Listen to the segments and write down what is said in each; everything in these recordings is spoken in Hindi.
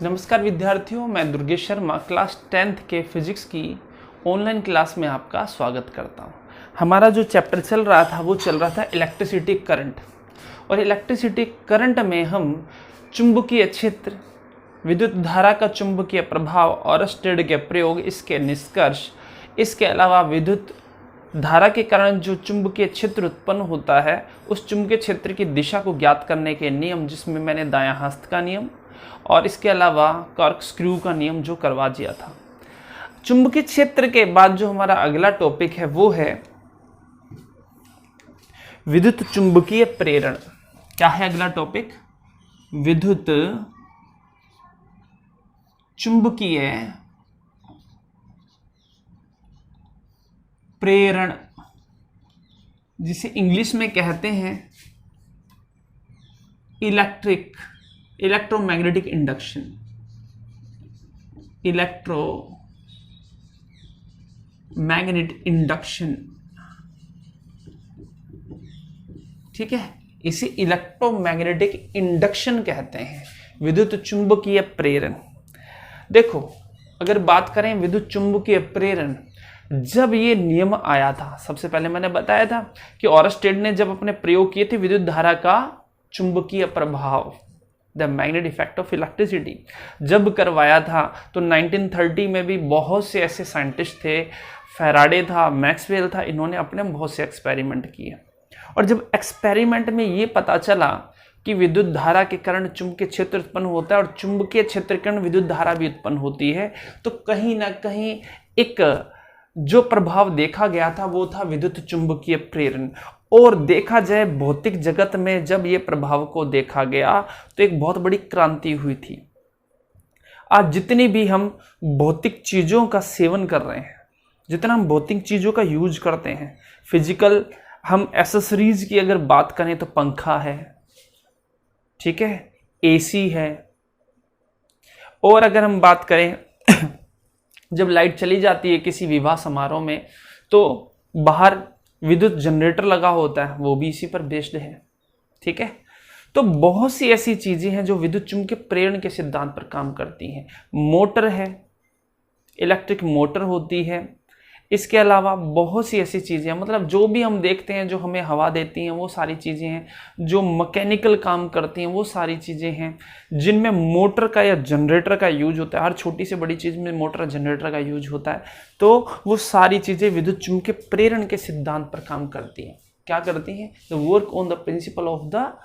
नमस्कार विद्यार्थियों, मैं दुर्गेश शर्मा क्लास 10th के फिजिक्स की ऑनलाइन क्लास में आपका स्वागत करता हूं। हमारा जो चैप्टर चल रहा था वो चल रहा था इलेक्ट्रिसिटी करंट। और इलेक्ट्रिसिटी करंट में हम चुंबकीय क्षेत्र, विद्युत धारा का चुंबकीय प्रभाव, ऑरस्टेड के प्रयोग, इसके निष्कर्ष, इसके अलावा विद्युत धारा के कारण जो चुंबकीय क्षेत्र उत्पन्न होता है उस चुंबकीय क्षेत्र की दिशा को ज्ञात करने के नियम, जिसमें मैंने दायां हस्त का नियम और इसके अलावा कॉर्कस्क्रू का नियम जो करवा दिया था। चुंबकीय क्षेत्र के बाद जो हमारा अगला टॉपिक है वो है विद्युत चुंबकीय प्रेरण। क्या है अगला टॉपिक? विद्युत चुंबकीय प्रेरण, जिसे इंग्लिश में कहते हैं इलेक्ट्रोमैग्नेटिक इंडक्शन। इलेक्ट्रोमैग्नेटिक इंडक्शन, ठीक है, इसे इलेक्ट्रोमैग्नेटिक इंडक्शन कहते हैं, विद्युत चुंबकीय प्रेरण। देखो, अगर बात करें विद्युत चुंबकीय प्रेरण, जब ये नियम आया था, सबसे पहले मैंने बताया था कि ऑरस्टेड ने जब अपने प्रयोग किए थे विद्युत धारा का चुंबकीय प्रभाव, the magnetic effect of electricity, जब करवाया था तो 1930 में भी बहुत से ऐसे साइंटिस्ट थे, फैराडे था, मैक्सवेल था, इन्होंने अपने बहुत से एक्सपेरिमेंट किए। और जब एक्सपेरिमेंट में ये पता चला कि विद्युत धारा के कारण चुंबकीय क्षेत्र उत्पन्न होता है और चुंबकीय क्षेत्र के कारण विद्युत धारा भी उत्पन्न होती है, तो कहीं ना कहीं एक जो प्रभाव देखा गया था वो था विद्युत चुंबकीय प्रेरण। और देखा जाए भौतिक जगत में जब ये प्रभाव को देखा गया तो एक बहुत बड़ी क्रांति हुई थी। आज जितनी भी हम भौतिक चीजों का सेवन कर रहे हैं, जितना हम भौतिक चीजों का यूज करते हैं, फिजिकल हम एसेसरीज की अगर बात करें तो पंखा है, ठीक है, एसी है, और अगर हम बात करें जब लाइट चली जाती है किसी विवाह समारोह में तो बाहर विद्युत जनरेटर लगा होता है, वो भी इसी पर बेस्ड है, ठीक है। तो बहुत सी ऐसी चीजें हैं जो विद्युत चुंबकीय प्रेरण के सिद्धांत पर काम करती हैं। मोटर है, इलेक्ट्रिक मोटर होती है, इसके अलावा बहुत सी ऐसी चीजें हैं, मतलब जो भी हम देखते हैं जो हमें हवा देती हैं वो सारी चीजें हैं, जो मैकेनिकल काम करती हैं वो सारी चीजें हैं, जिनमें मोटर का या जनरेटर का यूज होता है। हर छोटी से बड़ी चीज में मोटर और जनरेटर का यूज होता है। तो वो सारी चीजें विद्युत चुंबकीय प्रेरण के सिद्धांत पर काम करती हैं। क्या करती हैं? The work on the principle of the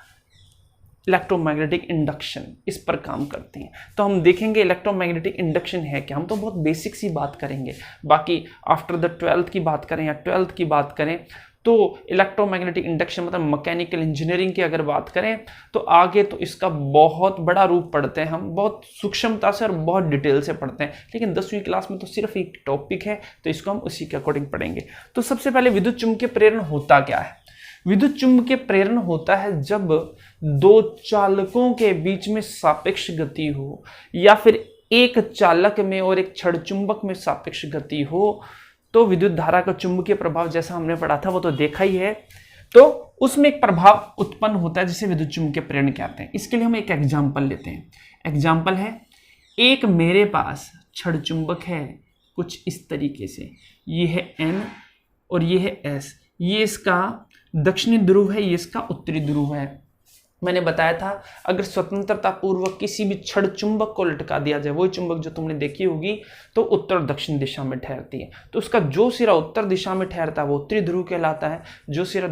electromagnetic induction, इस पर काम करती हैं। तो हम देखेंगे इलेक्ट्रोमैग्नेटिक इंडक्शन है क्या, हम तो बहुत बेसिक सी बात करेंगे। बाकी आफ्टर द 12th की बात करें या 12th की बात करें तो इलेक्ट्रोमैग्नेटिक इंडक्शन मतलब मैकेनिकल इंजीनियरिंग की अगर बात करें तो आगे तो इसका बहुत बड़ा रूप पढ़ते हैं, हम बहुत सूक्ष्मता से और बहुत डिटेल से पढ़ते हैं। लेकिन 10वीं क्लास में तो सिर्फ एक टॉपिक है तो इसको हम उसी के अकॉर्डिंग पढ़ेंगे। तो सबसे पहले विद्युत चुंबकीय प्रेरण होता क्या है? विद्युत चुंबकीय प्रेरण होता है जब दो चालकों के बीच में सापेक्ष गति हो, या फिर एक चालक में और एक छड़ चुंबक में सापेक्ष गति हो, तो विद्युत धारा का चुंबकीय प्रभाव जैसा हमने पढ़ा था वो तो देखा ही है, तो उसमें एक प्रभाव उत्पन्न होता है जिसे विद्युत चुंबकीय प्रेरण कहते हैं। इसके लिए हम एक एग्जाम्पल लेते हैं। एग्जाम्पल है, एक मेरे पास छड़ चुंबक है कुछ इस तरीके से, ये है N और ये है S, ये इसका दक्षिणी ध्रुव है, ये इसका उत्तरी ध्रुव है। मैंने बताया था अगर स्वतंत्रता पूर्वक किसी भी छड़ चुंबक को लटका दिया जाए, वही चुंबक जो तुमने देखी होगी, तो उत्तर और दक्षिण दिशा में ठहरती है। तो उसका जो सिरा उत्तर दिशा में ठहरता है वो उत्तरी ध्रुव कहलाता है, जो सिरा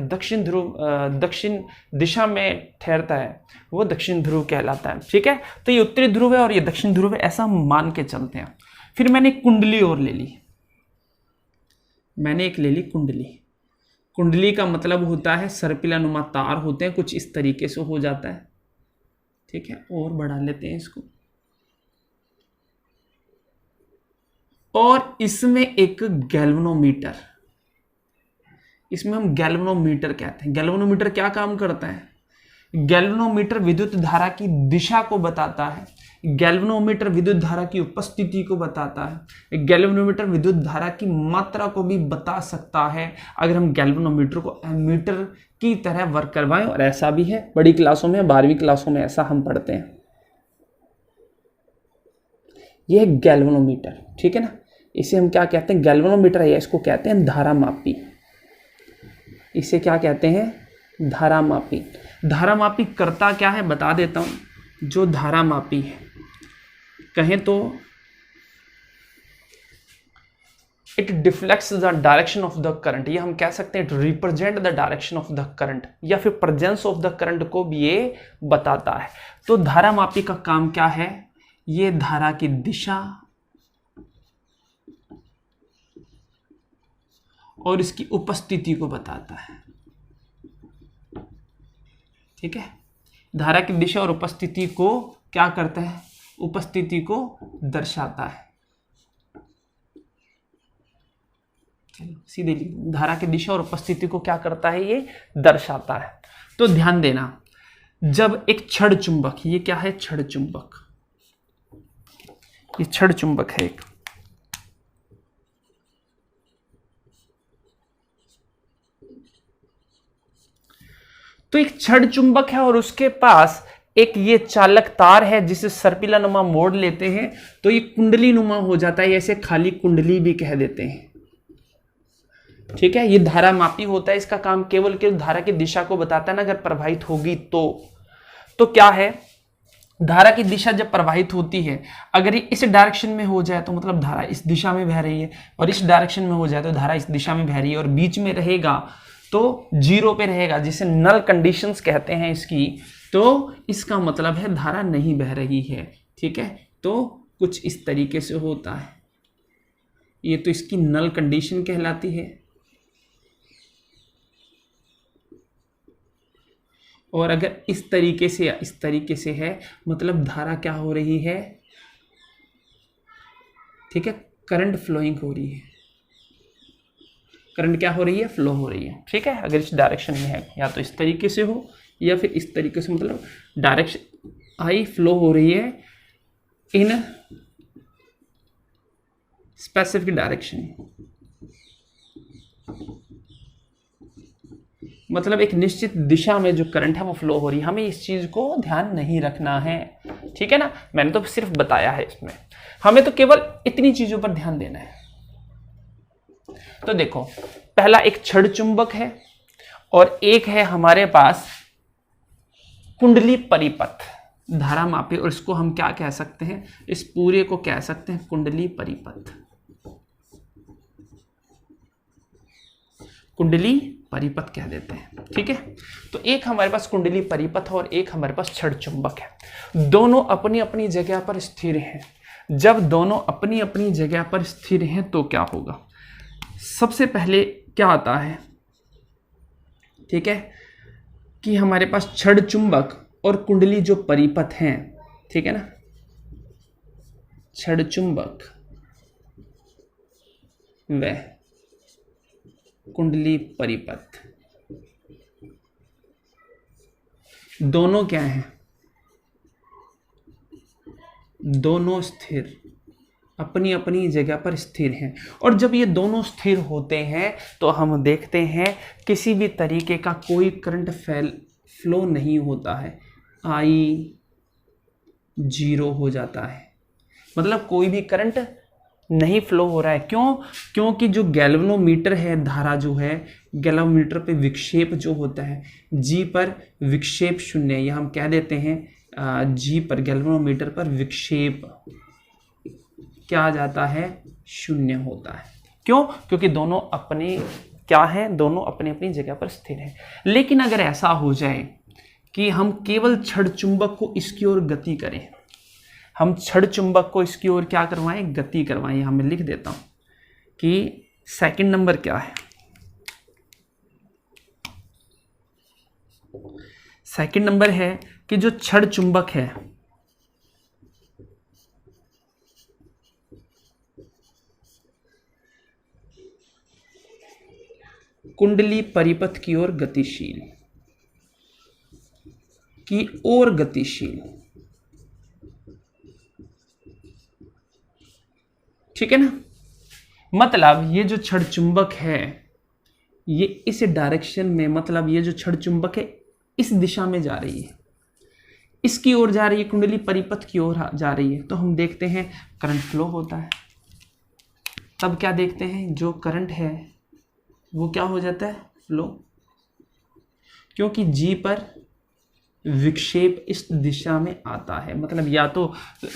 दक्षिण दिशा में ठहरता है वो दक्षिण ध्रुव कहलाता है, ठीक है। तो ये उत्तरी ध्रुव है और ये दक्षिण ध्रुव है, ऐसा हम मान के चलते हैं। फिर मैंने एक कुंडली और ले ली, कुंडली। कुंडली का मतलब होता है सर्पिलानुमा तार होते हैं, कुछ इस तरीके से हो जाता है, ठीक है। और बढ़ा लेते हैं इसको, और इसमें एक गैल्वेनोमीटर, इसमें हम गैल्वेनोमीटर कहते हैं। गैल्वेनोमीटर क्या काम करता है? गैल्वेनोमीटर विद्युत धारा की दिशा को बताता है, गैल्वेनोमीटर विद्युत धारा की उपस्थिति को बताता है, गैल्वेनोमीटर विद्युत धारा की मात्रा को भी बता सकता है अगर हम गैल्वेनोमीटर को एमीटर की तरह वर्क करवाएं। और ऐसा भी है, बड़ी क्लासों में 12वीं क्लासों में ऐसा हम पढ़ते हैं। ये है गैल्वेनोमीटर, ठीक है ना। इसे हम क्या कहते हैं, गैल्वेनोमीटर है, इसको कहते हैं धारामापी। इसे क्या कहते हैं, धारामापी। धारामापी करता क्या है बता देता हूं। जो धारामापी है कहें तो it deflects the direction of the current, ये हम कह सकते हैं it represent the direction of the current, या फिर प्रेजेंस ऑफ द करंट को भी ये बताता है। तो धारामापी का काम क्या है, ये धारा की दिशा और इसकी उपस्थिति को बताता है, ठीक है। धारा की दिशा और उपस्थिति को क्या करता है, उपस्थिति को दर्शाता है। सीधे धारा की दिशा और उपस्थिति को क्या करता है, ये दर्शाता है। तो ध्यान देना, जब एक छड़ चुंबक, ये क्या है, छड़ चुंबक, ये छड़ चुंबक है एक, तो एक छड़ चुंबक है और उसके पास एक ये चालक तार है जिसे सर्पिला नुमा मोड़ लेते हैं तो ये कुंडली नुमा हो जाता है, ऐसे खाली कुंडली भी कह देते हैं, ठीक है। ये धारा मापी होता है, इसका काम केवल धारा की दिशा को बताता है ना, अगर प्रवाहित होगी तो क्या है, धारा की दिशा जब प्रवाहित होती है, अगर ये इस डायरेक्शन में हो जाए तो मतलब धारा इस दिशा में बह रही है, और इस डायरेक्शन में हो जाए तो धारा इस दिशा में बह रही है, और बीच में रहेगा तो जीरो पे रहेगा, जिसे नल कंडीशंस कहते हैं इसकी, तो इसका मतलब है धारा नहीं बह रही है, ठीक है। तो कुछ इस तरीके से होता है, ये तो इसकी नल कंडीशन कहलाती है। और अगर इस तरीके से या इस तरीके से है मतलब धारा क्या हो रही है, ठीक है, करंट फ्लोइंग हो रही है, करंट क्या हो रही है, फ्लो हो रही है, ठीक है। अगर इस डायरेक्शन में है, या तो इस तरीके से हो या फिर इस तरीके से, मतलब डायरेक्शन आई फ्लो हो रही है इन स्पेसिफिक डायरेक्शन, मतलब एक निश्चित दिशा में जो करंट है वो फ्लो हो रही है। हमें इस चीज को ध्यान नहीं रखना है, ठीक है ना, मैंने तो सिर्फ बताया है इसमें, हमें तो केवल इतनी चीजों पर ध्यान देना है। तो देखो, पहला एक छड़ चुंबक है और एक है हमारे पास कुंडली परिपथ धारा मापी, और इसको हम क्या कह सकते हैं, इस पूरे को कह सकते हैं कुंडली परिपथ, कुंडली परिपथ कह देते हैं, ठीक है। तो एक हमारे पास कुंडली परिपथ और एक हमारे पास छड़ चुंबक है, दोनों अपनी अपनी जगह पर स्थिर हैं। जब दोनों अपनी अपनी जगह पर स्थिर हैं तो क्या होगा, सबसे पहले क्या आता है, ठीक है, कि हमारे पास छड़ चुंबक और कुंडली जो परिपथ हैं, ठीक है ना, छड़ चुंबक व कुंडली परिपथ दोनों क्या हैं, दोनों स्थिर, अपनी अपनी जगह पर स्थिर हैं। और जब ये दोनों स्थिर होते हैं तो हम देखते हैं किसी भी तरीके का कोई करंट फ्लो नहीं होता है, आई जीरो हो जाता है, मतलब कोई भी करंट नहीं फ्लो हो रहा है। क्यों, क्योंकि जो गैल्वेनोमीटर है, धारा जो है गैल्वेनोमीटर पे विक्षेप जो होता है, जी पर विक्षेप शून्य, यह हम कह देते हैं जी पर, गैल्वेनोमीटर पर विक्षेप क्या आ जाता है, शून्य होता है। क्यों, क्योंकि दोनों अपने क्या हैं, दोनों अपनी अपनी जगह पर स्थिर हैं। लेकिन अगर ऐसा हो जाए कि हम केवल छड़ चुंबक को इसकी ओर गति करें, हम छड़ चुंबक को इसकी ओर क्या करवाएं, गति करवाएं, यहां मैं लिख देता हूं कि सेकंड नंबर क्या है, सेकंड नंबर है कि जो छड़ चुंबक है कुंडली परिपथ की ओर गतिशील, की ओर गतिशील, ठीक है ना। मतलब ये जो छड़ चुंबक है ये इस डायरेक्शन में, मतलब ये जो छड़ चुंबक है इस दिशा में जा रही है, इसकी ओर जा रही है, कुंडली परिपथ की ओर जा रही है, तो हम देखते हैं करंट फ्लो होता है। तब क्या देखते हैं, जो करंट है वो क्या हो जाता है, फ्लो, क्योंकि जी पर विक्षेप इस दिशा में आता है। मतलब या तो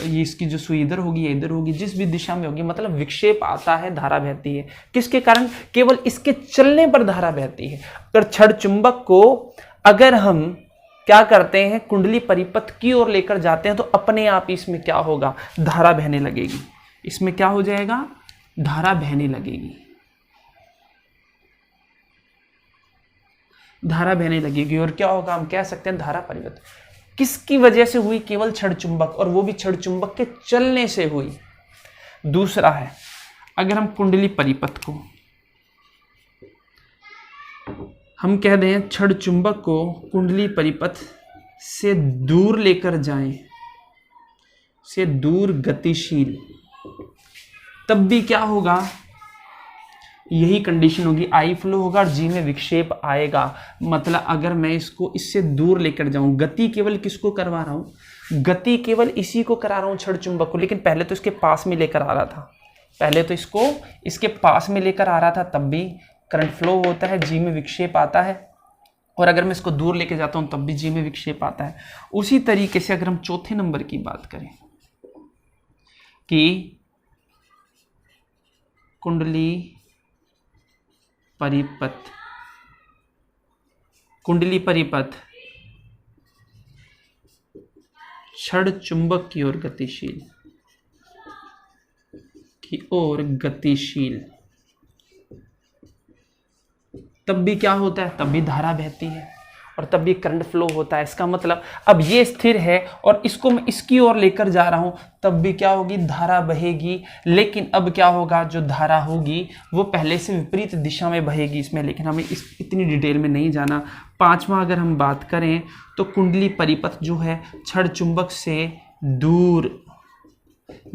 ये इसकी जो सुई इधर होगी या इधर होगी, जिस भी दिशा में होगी, मतलब विक्षेप आता है, धारा बहती है। किसके कारण, केवल इसके चलने पर धारा बहती है। अगर छड़ चुंबक को अगर हम क्या करते हैं, कुंडली परिपथ की ओर लेकर जाते हैं, तो अपने आप इसमें क्या होगा, धारा बहने लगेगी। इसमें क्या हो जाएगा, धारा बहने लगेगी, धारा बहने लगेगी। और क्या होगा, हम कह सकते हैं धारा परिवर्तन किसकी वजह से हुई, केवल छड़ चुंबक, और वो भी छड़ चुंबक के चलने से हुई। दूसरा है, अगर हम कुंडली परिपथ को हम कह दें छड़ चुंबक को कुंडली परिपथ से दूर लेकर जाएं, से दूर गतिशील, तब भी क्या होगा, यही कंडीशन होगी, आई फ्लो होगा और जी में विक्षेप आएगा। मतलब अगर मैं इसको इससे दूर लेकर जाऊं, गति केवल किसको करवा रहा हूं, गति केवल इसी को करा रहा हूं, छड़ चुंबक को, लेकिन पहले तो इसके पास में लेकर आ रहा था, पहले तो इसको इसके पास में लेकर आ रहा था, तब भी करंट फ्लो होता है, जी में विक्षेप आता है। और अगर मैं इसको दूर लेके जाता हूं तब भी जी में विक्षेप आता है। उसी तरीके से अगर हम चौथे नंबर की बात करें कि कुंडली परिपथ, कुंडली परिपथ छड़ चुंबक की ओर गतिशील, की ओर गतिशील, तब भी क्या होता है, तब भी धारा बहती है और तब भी करंट फ्लो होता है। इसका मतलब अब ये स्थिर है और इसको मैं इसकी ओर लेकर जा रहा हूं, तब भी क्या होगी, धारा बहेगी। लेकिन अब क्या होगा, जो धारा होगी वो पहले से विपरीत दिशा में बहेगी इसमें, लेकिन हमें इतनी डिटेल में नहीं जाना। पांचवा अगर हम बात करें तो कुंडली परिपथ जो है छड़ चुंबक से दूर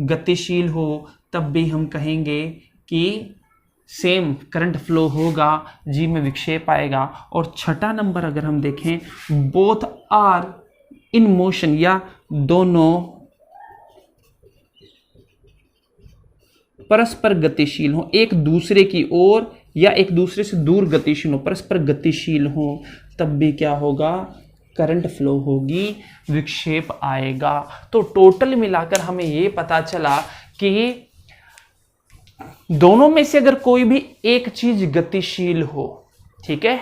गतिशील हो, तब भी हम कहेंगे कि सेम करंट फ्लो होगा, जी में विक्षेप आएगा। और छठा नंबर अगर हम देखें, बोथ आर इन मोशन, या दोनों परस्पर गतिशील हो, एक दूसरे की ओर या एक दूसरे से दूर गतिशील हो, परस्पर गतिशील हो, तब भी क्या होगा, करंट फ्लो होगी, विक्षेप आएगा। तो टोटल मिलाकर हमें यह पता चला कि दोनों में से अगर कोई भी एक चीज गतिशील हो, ठीक है,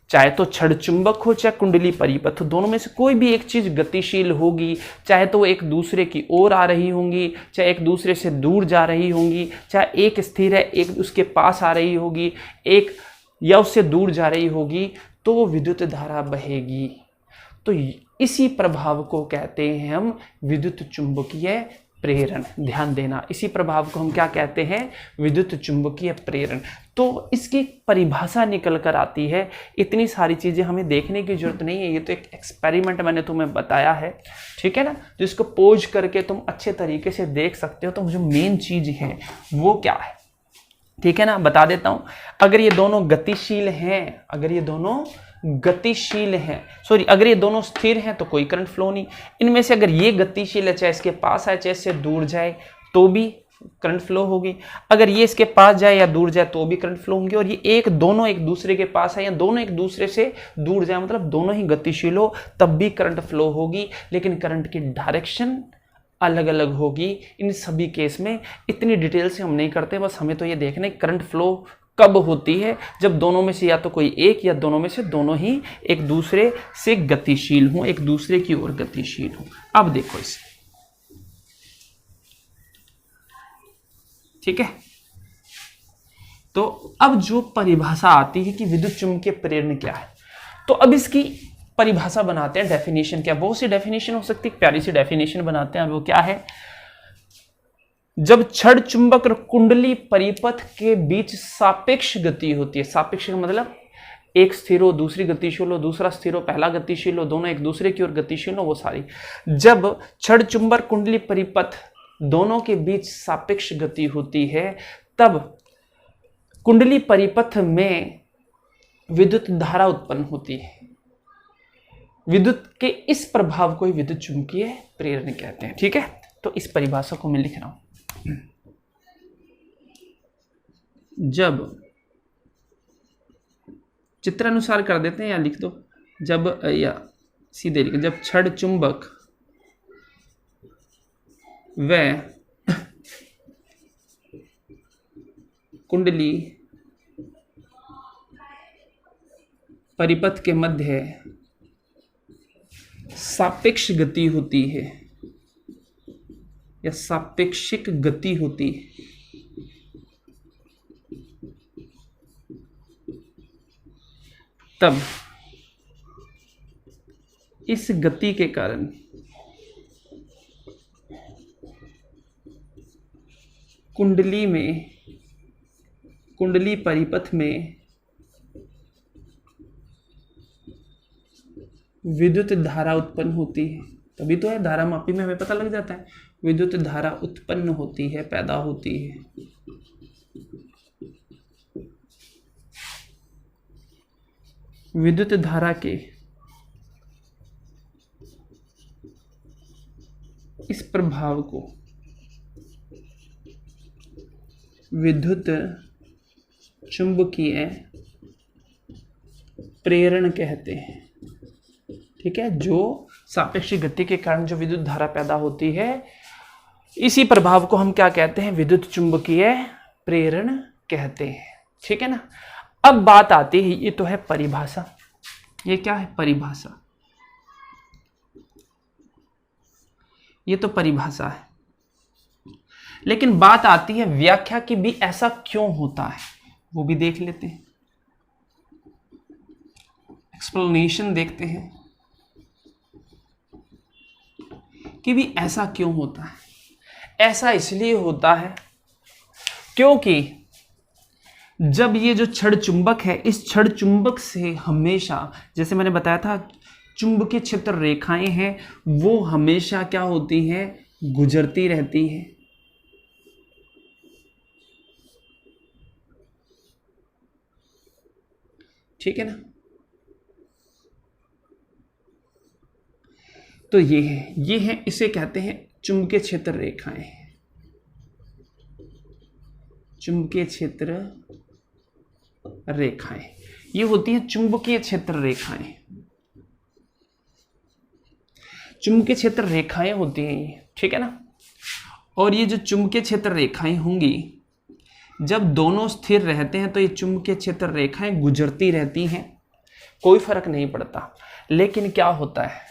चाहे तो छड़ चुंबक हो चाहे कुंडली परिपथ हो, दोनों में से कोई भी एक चीज गतिशील होगी, चाहे तो वो एक दूसरे की ओर आ रही होंगी, चाहे एक दूसरे से दूर जा रही होंगी, चाहे एक स्थिर है एक उसके पास आ रही होगी, एक या उससे दूर जा रही होगी, तो वो विद्युत धारा बहेगी। तो इसी प्रभाव को कहते हैं हम विद्युत चुंबकीय प्रेरण। ध्यान देना, इसी प्रभाव को हम क्या कहते हैं, विद्युत चुंबकीय प्रेरण। तो इसकी परिभाषा निकल कर आती है। इतनी सारी चीजें हमें देखने की जरूरत नहीं है, ये तो एक एक्सपेरिमेंट मैंने तुम्हें बताया है, ठीक है ना, जिसको पोज करके तुम अच्छे तरीके से देख सकते हो। तो जो मेन चीज है वो क्या है, ठीक है ना, बता देता हूं। अगर ये दोनों गतिशील हैं, अगर ये दोनों गतिशील हैं, सॉरी, अगर ये दोनों स्थिर हैं तो कोई करंट फ्लो नहीं। इनमें से अगर ये गतिशील है, चाहे इसके पास आए चाहे इससे दूर जाए, तो भी करंट फ्लो होगी। अगर ये इसके पास जाए या दूर जाए तो भी करंट फ्लो होंगे। और ये दोनों एक दूसरे के पास है या दोनों एक दूसरे से दूर जाए, मतलब दोनों ही गतिशील हो, तब भी करंट फ्लो होगी। लेकिन करंट की डायरेक्शन अलग अलग होगी इन सभी केस में। इतनी डिटेल से हम नहीं करते, बस हमें तो ये देखना है करंट फ्लो कब होती है, जब दोनों में से या तो कोई एक या दोनों में से दोनों ही एक दूसरे से गतिशील हों, एक दूसरे की ओर गतिशील हों। अब देखो इसे, ठीक है। तो अब जो परिभाषा आती है कि विद्युत चुंबकीय प्रेरण क्या है, तो अब इसकी परिभाषा बनाते हैं, डेफिनेशन क्या, बहुत सी डेफिनेशन हो सकती है, प्यारी सी डेफिनेशन बनाते हैं। वो क्या है, जब छड़ चुंबक और कुंडली परिपथ के बीच सापेक्ष गति होती है, सापेक्ष का मतलब एक स्थिर हो दूसरी गतिशील हो, दूसरा स्थिर हो पहला गतिशील हो, दोनों एक दूसरे की ओर गतिशील हो, वो सारी। जब छड़ चुंबक कुंडली परिपथ दोनों के बीच सापेक्ष गति होती है, तब कुंडली परिपथ में विद्युत धारा उत्पन्न होती है। विद्युत के इस प्रभाव को ही विद्युत चुंबकीय प्रेरण कहते हैं। ठीक है, तो इस परिभाषा को मैं लिख रहा हूं। जब चित्रानुसार कर देते हैं या लिख दो, जब या सीधे लिख, जब छड़ चुंबक व कुंडली परिपथ के मध्य सापेक्ष गति होती है या सापेक्षिक गति होती है, तब इस गति के कारण कुंडली परिपथ में विद्युत धारा उत्पन्न होती है। तभी तो है, धारा मापी में हमें पता लग जाता है, विद्युत धारा उत्पन्न होती है, पैदा होती है। विद्युत धारा के इस प्रभाव को विद्युत चुंबकीय प्रेरण कहते हैं। ठीक है, जो सापेक्ष गति के कारण जो विद्युत धारा पैदा होती है, इसी प्रभाव को हम क्या कहते हैं? विद्युत चुंबकीय प्रेरण कहते हैं। ठीक है ना। अब बात आती है, ये तो है परिभाषा, ये क्या है? परिभाषा, ये तो परिभाषा है। लेकिन बात आती है व्याख्या की भी, ऐसा क्यों होता है वो भी देख लेते हैं, एक्सप्लेनेशन देखते हैं कि भी ऐसा क्यों होता है। ऐसा इसलिए होता है क्योंकि जब ये जो छड़ चुंबक है, इस छड़ चुंबक से हमेशा, जैसे मैंने बताया था, चुंबकीय क्षेत्र रेखाएं हैं, वो हमेशा क्या होती हैं? गुजरती रहती है। ठीक है ना। तो ये है, इसे कहते हैं चुंबकीय क्षेत्र रेखाएं। चुंबकीय क्षेत्र रेखाएं, ये होती हैं चुंबकीय क्षेत्र रेखाएं। चुंबकीय क्षेत्र रेखाएं होती हैं ये, ठीक है ना। और ये जो चुंबकीय क्षेत्र रेखाएं होंगी, जब दोनों स्थिर रहते हैं तो ये चुंबकीय क्षेत्र रेखाएं गुजरती रहती हैं, कोई फर्क नहीं पड़ता। लेकिन क्या होता है,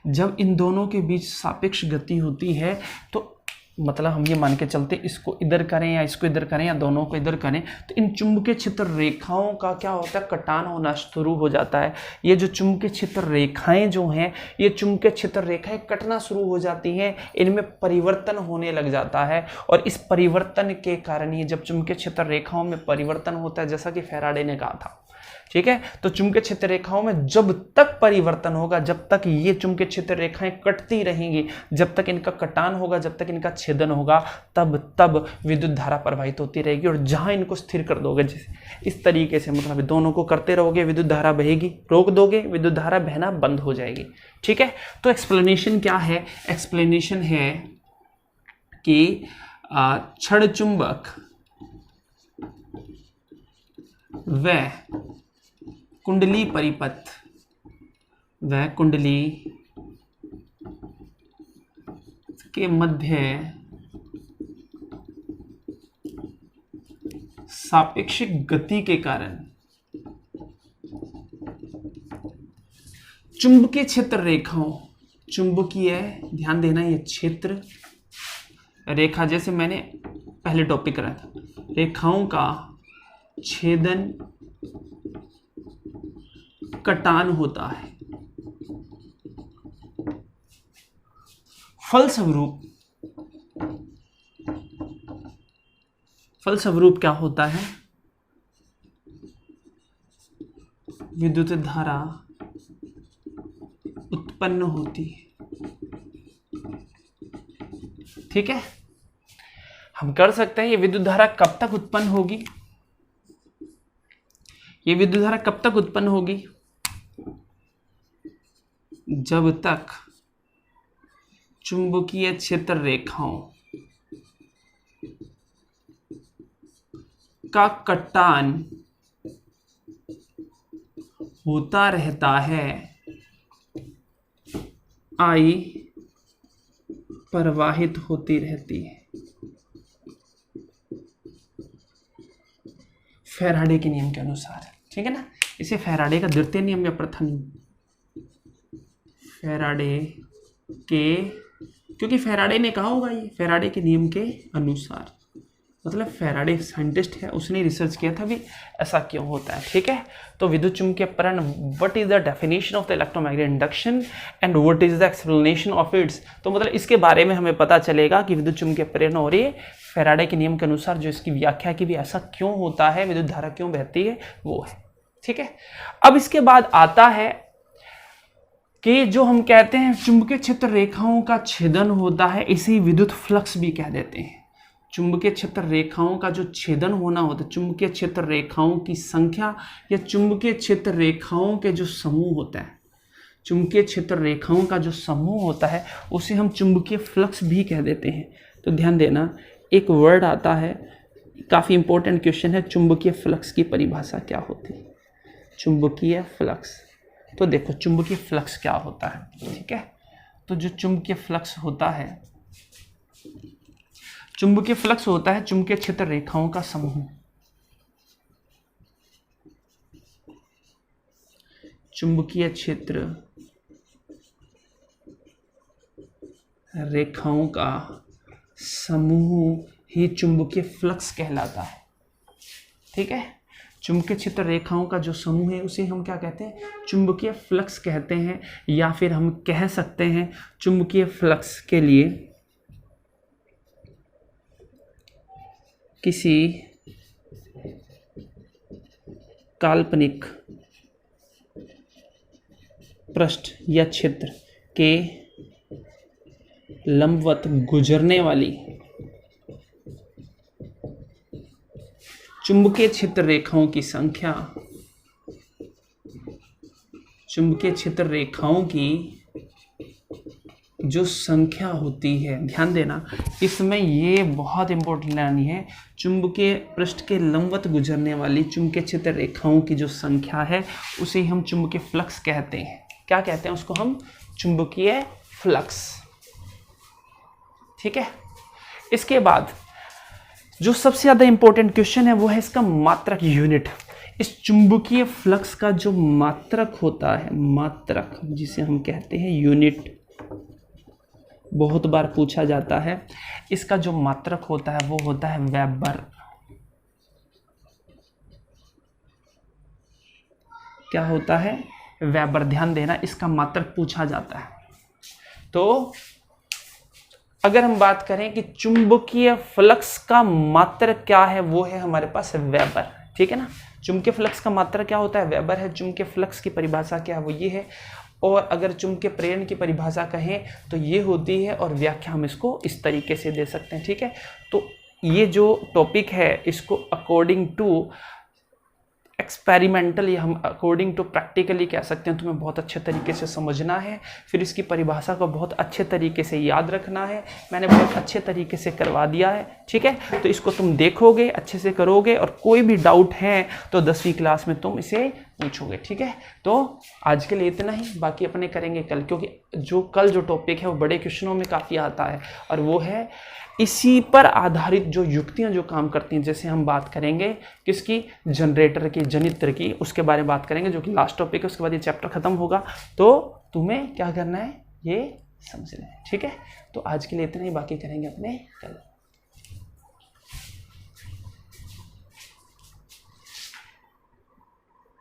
जब इन दोनों के बीच सापेक्ष गति होती है, तो मतलब हम ये मान के चलते, इसको इधर करें या इसको इधर करें या दोनों को इधर करें, तो इन चुंबकीय क्षेत्र रेखाओं का क्या होता है? कटान होना शुरू हो जाता है। ये जो चुंबकीय क्षेत्र रेखाएं जो हैं, ये चुंबकीय क्षेत्र रेखाएं कटना शुरू हो जाती हैं, इनमें परिवर्तन होने लग जाता है। और इस परिवर्तन के कारण ये, जब चुंबकीय क्षेत्र रेखाओं में परिवर्तन होता है, जैसा कि फैराडे ने कहा था, ठीक है, तो चुंबकीय क्षेत्र रेखाओं में जब तक परिवर्तन होगा, जब तक ये चुंबकीय क्षेत्र रेखाएं कटती रहेंगी, जब तक इनका कटान होगा, जब तक इनका छेदन होगा, तब विद्युत धारा प्रवाहित होती रहेगी। और जहां इनको स्थिर कर दोगे, जैसे इस तरीके से, मतलब दोनों को करते रहोगे, विद्युत धारा बहेगी, रोक दोगे, विद्युत धारा बहना बंद हो जाएगी। ठीक है, तो एक्सप्लेनेशन क्या है? एक्सप्लेनेशन है कि छड़ चुंबक व कुंडली परिपथ व कुंडली के मध्य सापेक्षिक गति के कारण चुंबकीय क्षेत्र रेखाओं, चुंबकीय, ध्यान देना, ये क्षेत्र रेखा, जैसे मैंने पहले टॉपिक करा था, रेखाओं का छेदन, कटान होता है। फलस्वरूप क्या होता है? विद्युत धारा उत्पन्न होती है। ठीक है, हम कर सकते हैं, ये विद्युत धारा कब तक उत्पन्न होगी? ये विद्युत धारा कब तक उत्पन्न होगी? जब तक चुंबकीय क्षेत्र रेखाओं का कटान होता रहता है, आई प्रवाहित होती रहती है। फैराडे के नियम के अनुसार, ठीक है ना। इसे फैराडे का द्वितीय नियम या प्रथम नियम, फैराडे के, क्योंकि फैराडे ने कहा होगा ये फैराडे के नियम के अनुसार, मतलब फैराडे साइंटिस्ट है, उसने रिसर्च किया था भी ऐसा क्यों होता है, ठीक है। तो विद्युत चुम्बकीय प्रेरण, what is the definition of the electromagnetic induction and what is the explanation of its. तो मतलब इसके बारे में हमें पता चलेगा कि विद्युत चुम्बकीय प्रेरण हो रही है फैराडे के नियम के अनुसार, जो इसकी व्याख्या की भी ऐसा क्यों होता है, विद्युत धारा क्यों बहती है, वो है, ठीक है। अब इसके बाद आता है कि जो हम कहते हैं चुंबकीय क्षेत्र रेखाओं का छेदन होता है, इसे विद्युत फ्लक्स भी कह देते हैं। चुंबकीय क्षेत्र रेखाओं का जो छेदन होना होता है, चुंबकीय क्षेत्र रेखाओं की संख्या या चुंबकीय क्षेत्र रेखाओं के जो समूह होता है, चुंबकीय क्षेत्र रेखाओं का जो समूह होता है उसे हम चुंबकीय फ्लक्स भी कह देते हैं। तो ध्यान देना, एक वर्ड आता है, काफ़ी इंपॉर्टेंट क्वेश्चन है, चुंबकीय फ्लक्स की परिभाषा क्या होती है, चुंबकीय फ्लक्स। तो देखो चुंबकीय फ्लक्स क्या होता है, ठीक है। तो जो चुंबकीय फ्लक्स होता है, चुंबकीय फ्लक्स होता है चुंबकीय क्षेत्र रेखाओं का समूह, चुंबकीय क्षेत्र रेखाओं का समूह ही चुंबकीय फ्लक्स कहलाता है, ठीक है। चुंबकीय क्षेत्र रेखाओं का जो समूह है उसे हम क्या कहते हैं, चुंबकीय फ्लक्स कहते हैं, या फिर हम कह सकते हैं चुंबकीय फ्लक्स के लिए किसी काल्पनिक पृष्ठ या क्षेत्र के लंबवत गुजरने वाली चुंबकीय क्षेत्र रेखाओं की संख्या, चुंबकीय क्षेत्र रेखाओं की जो संख्या होती है, ध्यान देना इसमें ये बहुत इंपॉर्टेंट लाइन है, चुंबकीय पृष्ठ के लंबवत गुजरने वाली चुंबकीय क्षेत्र रेखाओं की जो संख्या है उसे हम चुंबकीय फ्लक्स कहते हैं। क्या कहते हैं उसको हम, चुंबकीय फ्लक्स, ठीक है। इसके बाद जो सबसे ज़्यादा इंपॉर्टेंट क्वेश्चन है वो है इसका मात्रक यूनिट। इस चुंबकीय फ्लक्स का जो मात्रक होता है, मात्रक जिसे हम कहते हैं यूनिट, बहुत बार पूछा जाता है। इसका जो मात्रक होता है वो होता है वेबर। क्या होता है, वेबर। ध्यान देना, इसका मात्रक पूछा जाता है। तो अगर हम बात करें कि चुंबकीय फ्लक्स का मात्रक क्या है, वो है हमारे पास वेबर, ठीक है ना। चुंबकीय फ्लक्स का मात्रक क्या होता है, वेबर है। चुंबकीय फ्लक्स की परिभाषा क्या है, वो ये है। और अगर चुंबकीय प्रेरण की परिभाषा कहें तो ये होती है, और व्याख्या हम इसको इस तरीके से दे सकते हैं, ठीक है। तो ये जो टॉपिक है इसको अकॉर्डिंग टू एक्सपेरिमेंटल या हम अकॉर्डिंग टू प्रैक्टिकली कह सकते हैं, तुम्हें बहुत अच्छे तरीके से समझना है, फिर इसकी परिभाषा को बहुत अच्छे तरीके से याद रखना है। मैंने बहुत अच्छे तरीके से करवा दिया है, ठीक है। तो इसको तुम देखोगे, अच्छे से करोगे, और कोई भी डाउट है तो 10वीं क्लास में तुम इसे पूछोगे, ठीक है। तो आज के लिए इतना ही, बाकी अपने करेंगे कल, क्योंकि जो टॉपिक है वो बड़े क्वेश्चनों में काफ़ी आता है, और वो है इसी पर आधारित जो युक्तियां जो काम करती हैं। जैसे हम बात करेंगे किसकी, जनरेटर की, जनित्र की, उसके बारे में बात करेंगे, जो कि लास्ट टॉपिक है। उसके बाद ये चैप्टर खत्म होगा, तो तुम्हें क्या करना है ये समझना है, ठीक है। तो आज के लिए इतना ही, बाकी करेंगे अपने कल।